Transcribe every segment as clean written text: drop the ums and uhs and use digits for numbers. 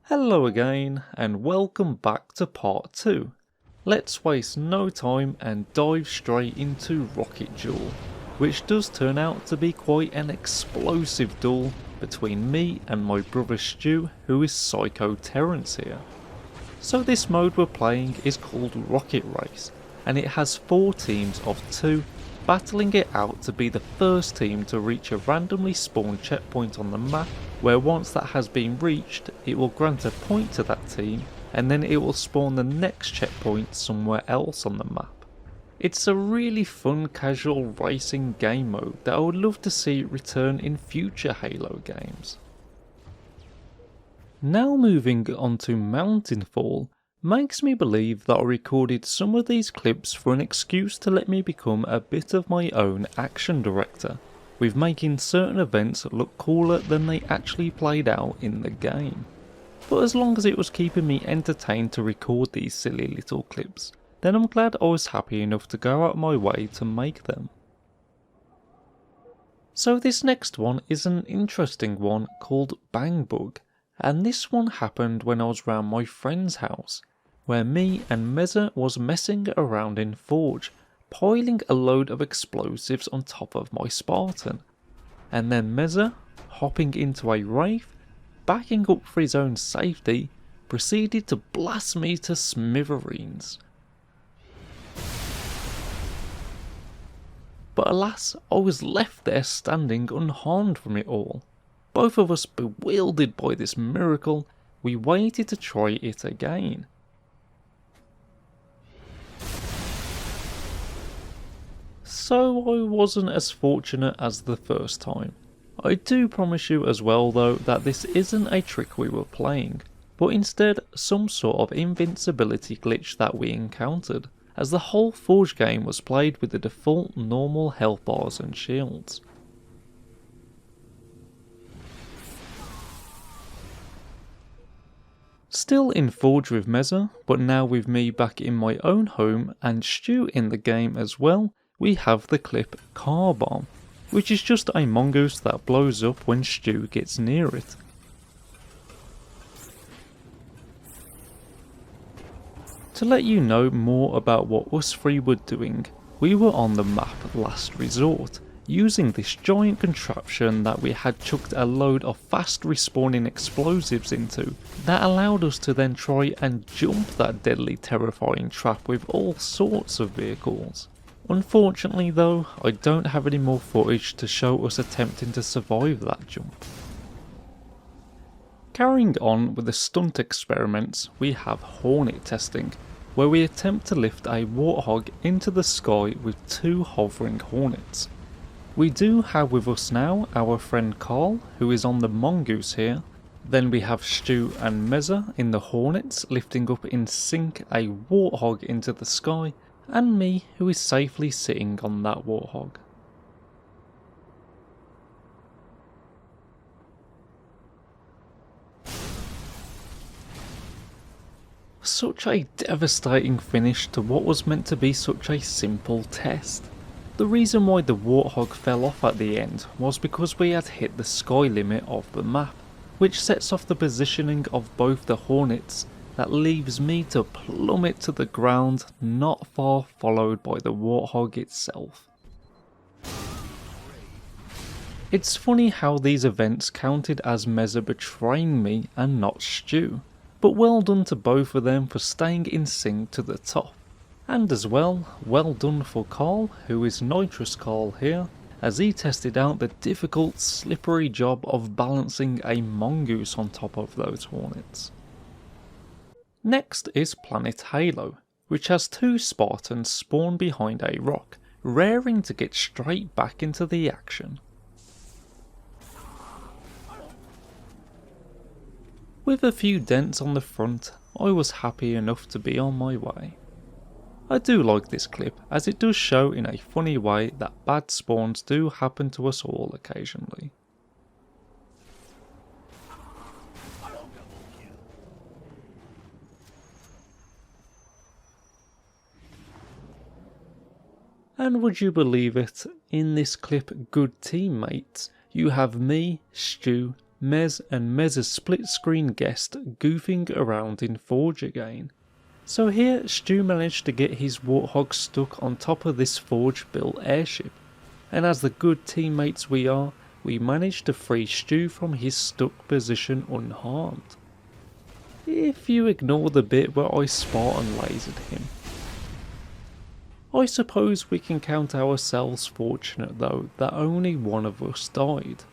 Hello again, and welcome back to part 2. Let's waste no time and dive straight into Rocket Duel, which does turn out to be quite an explosive duel between me and my brother Stu, who is Psycho Terrence here. So this mode we're playing is called Rocket Race, and it has 4 teams of 2 battling it out to be the first team to reach a randomly spawned checkpoint on the map, where once that has been reached it will grant a point to that team and then it will spawn the next checkpoint somewhere else on the map. It's a really fun casual racing game mode that I would love to see return in future Halo games. Now moving on to Mountainfall makes me believe that I recorded some of these clips for an excuse to let me become a bit of my own action director, with making certain events look cooler than they actually played out in the game. But as long as it was keeping me entertained to record these silly little clips, then I'm glad I was happy enough to go out of my way to make them. So this next one is an interesting one called Bang Bug, and this one happened when I was around my friend's house, where me and Meza was messing around in Forge, piling a load of explosives on top of my Spartan, and then Meza, hopping into a Wraith, backing up for his own safety, proceeded to blast me to smithereens. But alas, I was left there standing unharmed from it all. Both of us bewildered by this miracle, we waited to try it again. So I wasn't as fortunate as the first time. I do promise you as well though that this isn't a trick we were playing, but instead some sort of invincibility glitch that we encountered, as the whole Forge game was played with the default normal health bars and shields. Still in Forge with Meza, but now with me back in my own home and Stu in the game as well, we have the clip Car Bomb, which is just a mongoose that blows up when Stu gets near it. To let you know more about what us three were doing, we were on the map Last Resort, using this giant contraption that we had chucked a load of fast respawning explosives into, that allowed us to then try and jump that deadly terrifying trap with all sorts of vehicles. Unfortunately though, I don't have any more footage to show us attempting to survive that jump. Carrying on with the stunt experiments, we have Horny testing, where we attempt to lift a warthog into the sky with 2 hovering hornets. We do have with us now our friend Carl, who is on the mongoose here. Then we have Stu and Meza in the hornets lifting up in sync a warthog into the sky, and me who is safely sitting on that warthog. Such a devastating finish to what was meant to be such a simple test. The reason why the warthog fell off at the end was because we had hit the sky limit of the map, which sets off the positioning of both the hornets, that leaves me to plummet to the ground not far followed by the warthog itself. It's funny how these events counted as Meza betraying me and not Stu, but well done to both of them for staying in sync to the top. And as well done for Carl, who is Nitrous Carl here, as he tested out the difficult slippery job of balancing a mongoose on top of those hornets. Next is Planet Halo, which has 2 Spartans spawn behind a rock, raring to get straight back into the action. With a few dents on the front, I was happy enough to be on my way. I do like this clip, as it does show in a funny way that bad spawns do happen to us all occasionally. And would you believe it, in this clip Good Teammates, you have me, Stu Mez and Mez's split screen guest goofing around in Forge again. So here Stu managed to get his Warthog stuck on top of this Forge built airship, and as the good teammates we are, we managed to free Stu from his stuck position unharmed. If you ignore the bit where I Spartan lasered him. I suppose we can count ourselves fortunate though that only one of us died.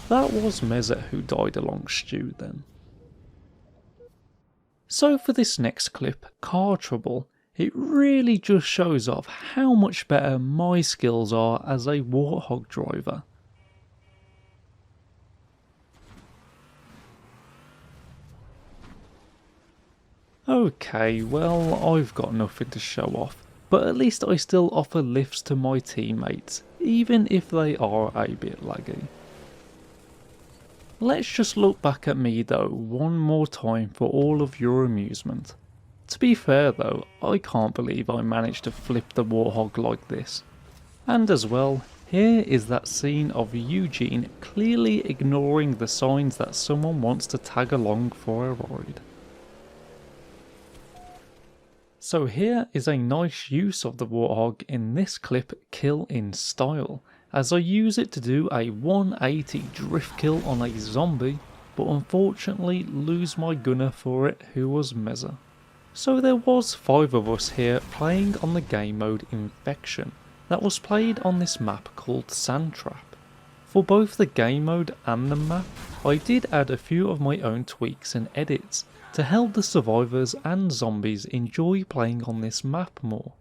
That was Meza who died along Stu then. So for this next clip, Car Trouble, it really just shows off how much better my skills are as a Warthog driver. Okay, well, I've got nothing to show off, but at least I still offer lifts to my teammates, even if they are a bit laggy. Let's just look back at me though one more time for all of your amusement. To be fair though, I can't believe I managed to flip the Warthog like this. And as well, here is that scene of Eugene clearly ignoring the signs that someone wants to tag along for a ride. So here is a nice use of the Warthog in this clip Kill in Style, as I use it to do a 180 drift kill on a zombie, but unfortunately lose my gunner for it, who was Meza. So there was 5 of us here playing on the game mode Infection, that was played on this map called Sandtrap. For both the game mode and the map, I did add a few of my own tweaks and edits, to help the survivors and zombies enjoy playing on this map more.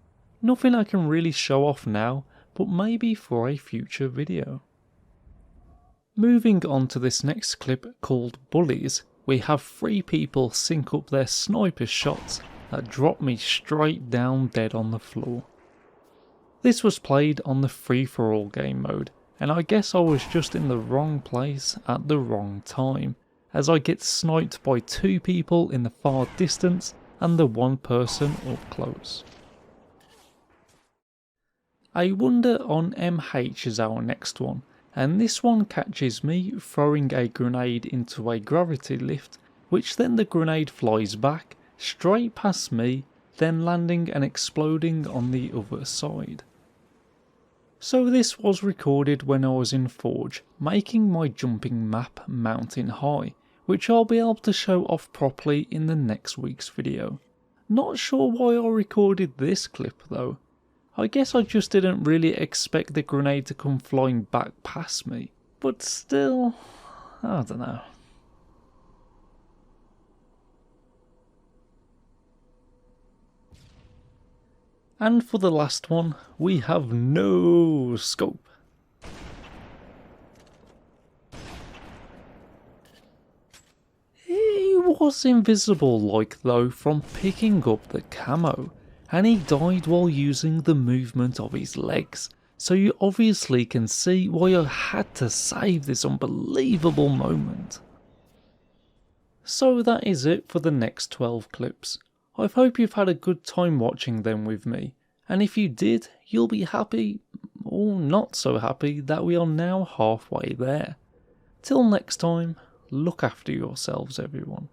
Nothing I can really show off now, but maybe for a future video. Moving on to this next clip called Bullies, we have 3 people sync up their sniper shots that drop me straight down dead on the floor. This was played on the free for all game mode, and I guess I was just in the wrong place at the wrong time, as I get sniped by 2 people in the far distance and the 1 person up close. A Wonder on MH is our next one, and this one catches me throwing a grenade into a gravity lift, which then the grenade flies back, straight past me, then landing and exploding on the other side. So this was recorded when I was in Forge, making my jumping map Mountain High, which I'll be able to show off properly in the next week's video. Not sure why I recorded this clip though. I guess I just didn't really expect the grenade to come flying back past me, but still, I don't know. And for the last one, we have no scope. He was invisible like though from picking up the camo, and he died while using the movement of his legs, so you obviously can see why I had to save this unbelievable moment. So that is it for the next 12 clips. I hope you've had a good time watching them with me, and if you did, you'll be happy, or not so happy, that we are now halfway there. Till next time, look after yourselves everyone.